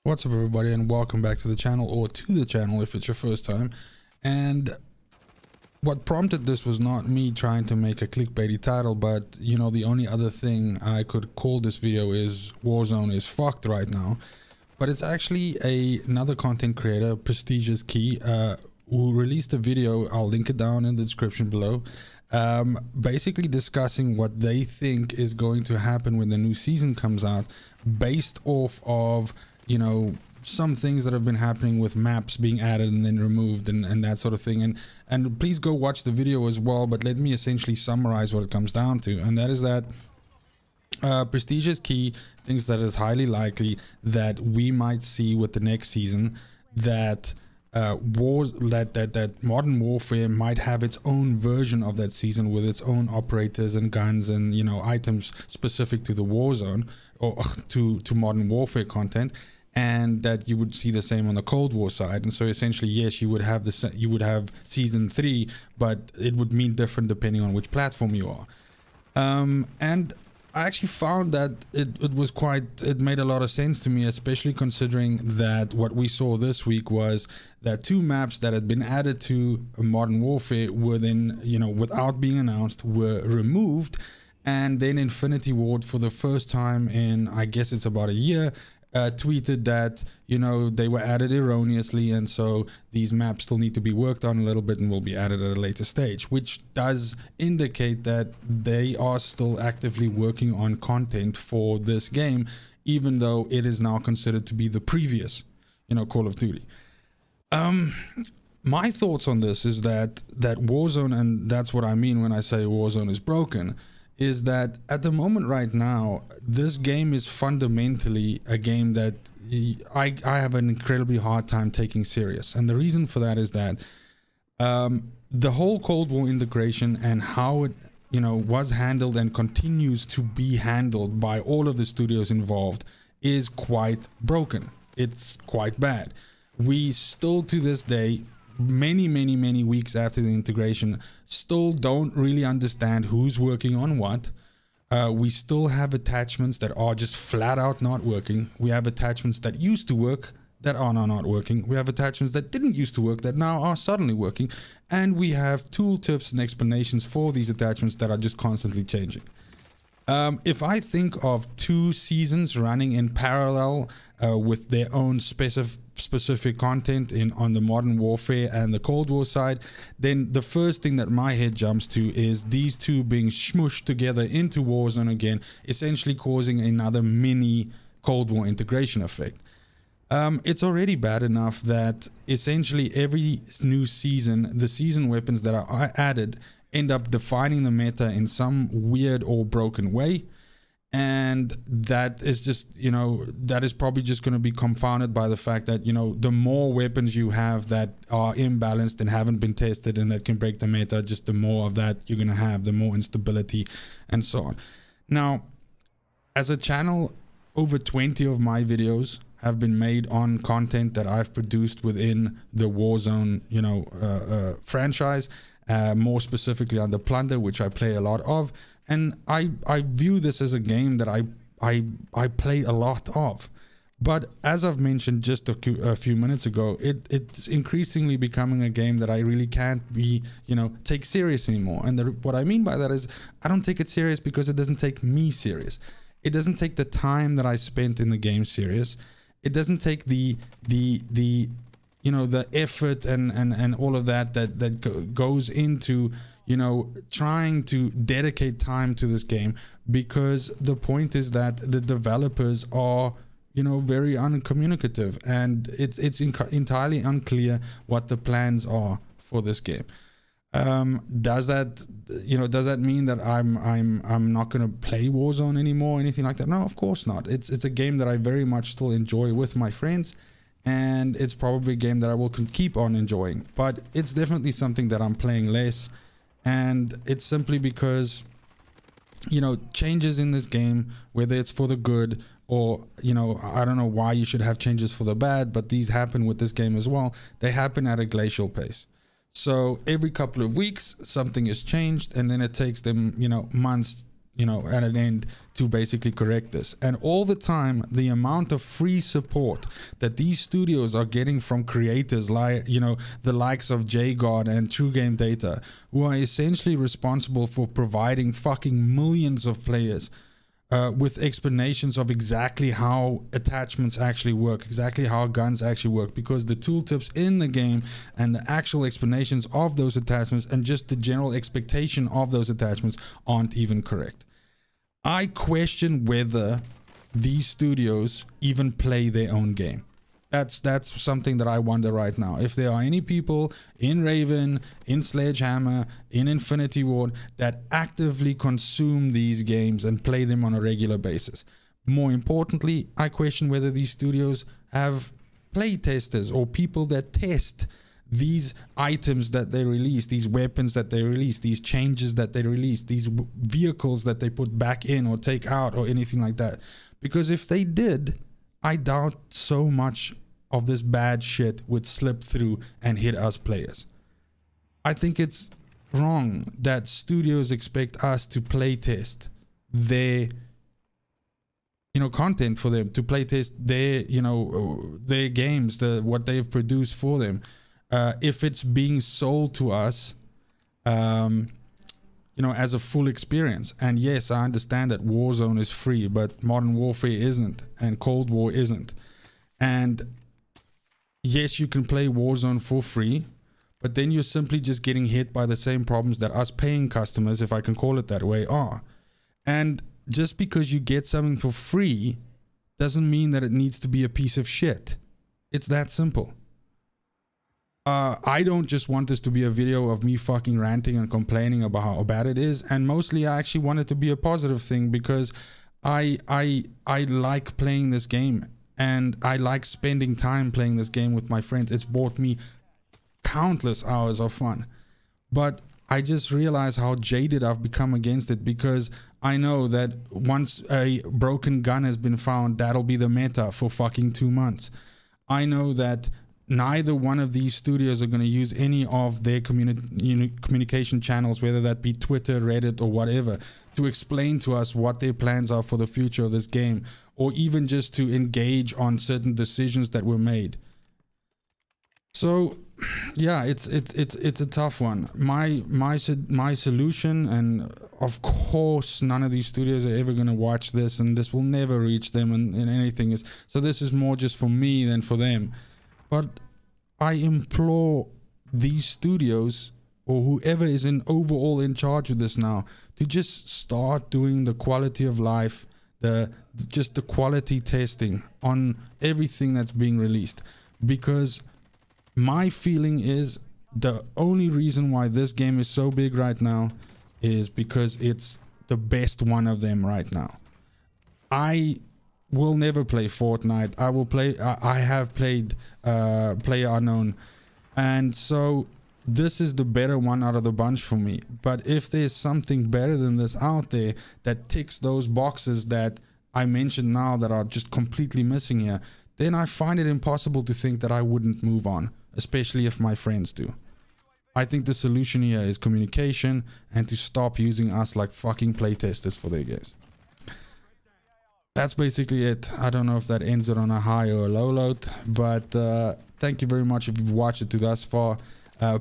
What's up, everybody, and welcome back to the channel, or to the channel if it's your first time. And what prompted this was not me trying to make a clickbaity title, but you know, the only other thing I could call this video is Warzone is fucked right now. But it's actually another content creator, Prestigious Key, who released a video. I'll link it down in the description below, basically discussing what they think is going to happen when the new season comes out, based off of, you know, some things that have been happening with maps being added and then removed and that sort of thing. And please go watch the video as well, but let me essentially summarize what it comes down to, and that is that Prestigious Key thinks that it's highly likely that we might see with the next season that that Modern Warfare might have its own version of that season with its own operators and guns and, you know, items specific to the Warzone or to Modern Warfare content, and that you would see the same on the Cold War side. And so essentially, yes, you would have season 3, but it would mean different depending on which platform you are. And I actually found that it made a lot of sense to me, especially considering that what we saw this week was that 2 maps that had been added to Modern Warfare were then, you know, without being announced, were removed. And then Infinity Ward, for the first time in, I guess it's about a year, tweeted that, you know, they were added erroneously, and so these maps still need to be worked on a little bit and will be added at a later stage, which does indicate that they are still actively working on content for this game, even though it is now considered to be the previous, you know, Call of Duty. My thoughts on this is that Warzone, and that's what I mean when I say Warzone is broken, is that at the moment right now, this game is fundamentally a game that I have an incredibly hard time taking serious. And the reason for that is that the whole Cold War integration and how it, you know, was handled and continues to be handled by all of the studios involved is quite broken. It's quite bad. We still, to this day, many weeks after the integration, still don't really understand who's working on what. We still have attachments that are just flat out not working. We have attachments that used to work that are now not working. We have attachments that didn't used to work that now are suddenly working, and we have tooltips and explanations for these attachments that are just constantly changing. If I think of 2 seasons running in parallel with their own specific content on the Modern Warfare and the Cold War side, then the first thing that my head jumps to is these 2 being smooshed together into Warzone again, essentially causing another mini Cold War integration effect. It's already bad enough that essentially every new season, the season weapons that are added end up defining the meta in some weird or broken way. And that is just, you know, that is probably just going to be confounded by the fact that, you know, the more weapons you have that are imbalanced and haven't been tested and that can break the meta, just the more of that you're going to have, the more instability and so on. Now, as a channel, over 20 of my videos have been made on content that I've produced within the Warzone, you know, franchise. More specifically on the Plunder, which I play a lot of, and I view this as a game that I play a lot of. But as I've mentioned just a few minutes ago, it's increasingly becoming a game that I really can't be, you know, take serious anymore. And what I mean by that is I don't take it serious because it doesn't take me serious. It doesn't take the time that I spent in the game serious. It doesn't take the you know, the effort and all of that goes into, you know, trying to dedicate time to this game, because the point is that the developers are, you know, very uncommunicative, and it's entirely unclear what the plans are for this game. Does that mean that I'm not going to play Warzone anymore or anything like that? No, of course not. It's a game that I very much still enjoy with my friends, and it's probably a game that I will keep on enjoying, but it's definitely something that I'm playing less. And it's simply because, you know, changes in this game, whether it's for the good or, you know, I don't know why you should have changes for the bad, but these happen with this game as well. They happen at a glacial pace. So every couple of weeks something is changed, and then it takes them, you know, months, you know, at an end to basically correct this. And all the time, the amount of free support that these studios are getting from creators like, you know, the likes of JGod and True Game Data, who are essentially responsible for providing fucking millions of players with explanations of exactly how attachments actually work, exactly how guns actually work, because the tooltips in the game and the actual explanations of those attachments and just the general expectation of those attachments aren't even correct. I question whether these studios even play their own game. That's something that I wonder right now. If there are any people in Raven, in Sledgehammer, in Infinity Ward that actively consume these games and play them on a regular basis. More importantly, I question whether these studios have play testers or people that test these items that they release, these weapons that they release, these changes that they release, these vehicles that they put back in or take out or anything like that. Because if they did, I doubt so much of this bad shit would slip through and hit us players. I think it's wrong that studios expect us to playtest their, you know, content for them, to playtest their, you know, their games, what they've produced for them. If it's being sold to us, you know, as a full experience. And yes, I understand that Warzone is free, but Modern Warfare isn't, and Cold War isn't. And yes, you can play Warzone for free, but then you're simply just getting hit by the same problems that us paying customers, if I can call it that way, are. And just because you get something for free doesn't mean that it needs to be a piece of shit. It's that simple. I don't just want this to be a video of me fucking ranting and complaining about how bad it is, and mostly I actually want it to be a positive thing, because I like playing this game and I like spending time playing this game with my friends. It's brought me countless hours of fun, but I just realize how jaded I've become against it, because I know that once a broken gun has been found, that'll be the meta for fucking 2 months. I know that neither one of these studios are going to use any of their communication channels, whether that be Twitter, Reddit, or whatever, to explain to us what their plans are for the future of this game, or even just to engage on certain decisions that were made. So yeah, it's a tough one. My solution, and of course none of these studios are ever going to watch this, and this will never reach them, and anything is, so this is more just for me than for them. But I implore these studios, or whoever is overall in charge of this now, to just start doing the quality of life, just the quality testing on everything that's being released. Because my feeling is the only reason why this game is so big right now is because it's the best one of them right now. I will never play Fortnite. I will play, I have played PlayerUnknown, and so this is the better one out of the bunch for me. But if there's something better than this out there that ticks those boxes that I mentioned now that are just completely missing here, then I find it impossible to think that I wouldn't move on, especially if my friends do. I think the solution here is communication, and to stop using us like fucking playtesters for their games. That's basically it. I don't know if that ends it on a high or a low note, but thank you very much if you've watched it to thus far.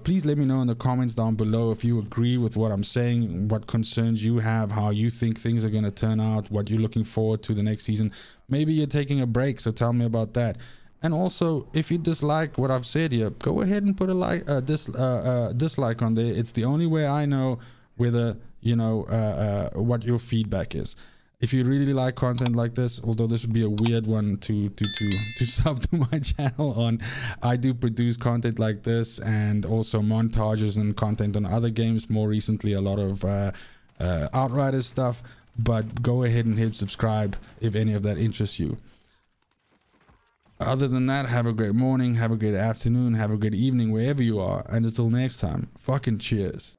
Please let me know in the comments down below if you agree with what I'm saying, what concerns you have, how you think things are going to turn out, what you're looking forward to the next season. Maybe you're taking a break, so tell me about that. And also, if you dislike what I've said here, go ahead and put a dislike on there. It's the only way I know whether, you know, what your feedback is. If you really like content like this, although this would be a weird one to sub to my channel on, I do produce content like this, and also montages and content on other games. More recently, a lot of Outriders stuff. But go ahead and hit subscribe if any of that interests you. Other than that, have a great morning, have a great afternoon, have a great evening wherever you are, and until next time, fucking cheers.